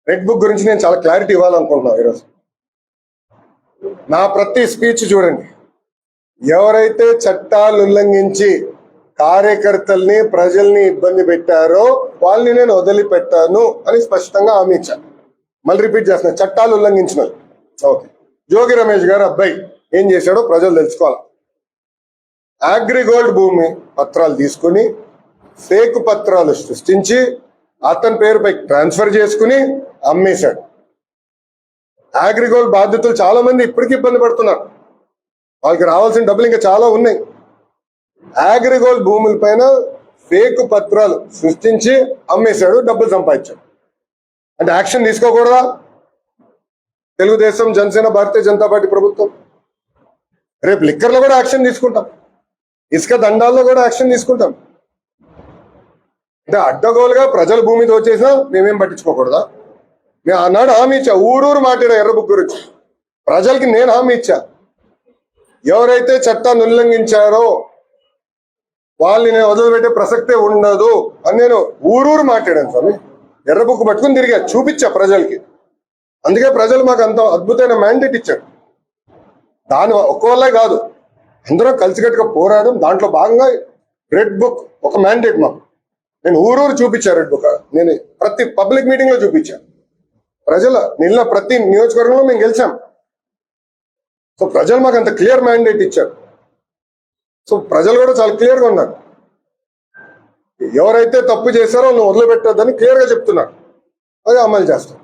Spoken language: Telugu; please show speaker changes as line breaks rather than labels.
రెడ్ బుక్ గురించి నేను చాలా క్లారిటీ ఇవ్వాలనుకుంటున్నాను ఈరోజు. నా ప్రతి స్పీచ్ చూడండి, ఎవరైతే చట్టాలు ఉల్లంఘించి కార్యకర్తల్ని ప్రజల్ని ఇబ్బంది పెట్టారో వాళ్ళని నేను వదిలిపెట్టాను అని స్పష్టంగా హామీ ఇచ్చాను. మళ్ళీ రిపీట్ చేస్తున్నా, చట్టాలు ఉల్లంఘించిన ఓకే. జోగి రమేష్ గారు అబ్బాయి ఏం చేశాడో ప్రజలు తెలుసుకోవాలి. అగ్రిగోల్డ్ భూమి పత్రాలు తీసుకుని ఫేక్ పత్రాలు సృష్టించి అతని పేరుపై ట్రాన్స్ఫర్ చేసుకుని అమ్మేశాడు. అగ్రిగోల్డ్ బాధితులు చాలా మంది ఇప్పటికీ ఇబ్బంది పడుతున్నారు. వాళ్ళకి రావాల్సిన డబ్బులు ఇంకా చాలా ఉన్నాయి. అగ్రిగోల్డ్ భూముల పైన ఫేక్ పత్రాలు సృష్టించి అమ్మేశాడు, డబ్బులు సంపాదించాడు. అంటే యాక్షన్ తీసుకోకూడదా? తెలుగుదేశం, జనసేన, భారతీయ జనతా పార్టీ ప్రభుత్వం రేపు లిక్కర్లో కూడా యాక్షన్ తీసుకుంటాం, ఇసుక దండాల్లో కూడా యాక్షన్ తీసుకుంటాం. అంటే అడ్డగోలుగా ప్రజల భూమి దోచేసినా మేమేం పట్టించుకోకూడదా? నేను ఆనాడు హామీ ఇచ్చా, ఊరూరు మాట్లాడా ఎర్ర బుక్ గురించి. ప్రజలకి నేను హామీ ఇచ్చా, ఎవరైతే చట్టాన్ని ఉల్లంఘించారో వాళ్ళని నేను వదిలిపెట్టే ప్రసక్తే ఉండదు అని నేను ఊరూరు మాట్లాడాను స్వామి. ఎర్ర బుక్ పట్టుకుని తిరిగా చూపించా ప్రజలకి. అందుకే ప్రజలు మాకు అంత అద్భుతమైన మ్యాండేట్ ఇచ్చాడు. దాని ఒక్కవల్లే కాదు, అందరం కలిసికట్టుగా పోరాడడం. దాంట్లో భాగంగా రెడ్ బుక్ ఒక మ్యాండేట్ మాకు. నేను ఊరూరు చూపించా రెడ్ బుక్. నేను ప్రతి పబ్లిక్ మీటింగ్ లో చూపించా. ప్రజల నిన్న ప్రతి నియోజకవర్గంలో మేము గెలిచాం. సో ప్రజలు మాకు అంత క్లియర్ మ్యాండేట్ ఇచ్చారు. సో ప్రజలు కూడా చాలా క్లియర్గా ఉన్నారు. ఎవరైతే తప్పు చేశారో వాళ్ళు వదిలిపెట్టొద్దని క్లియర్గా చెప్తున్నారు. అది అమలు చేస్తాం.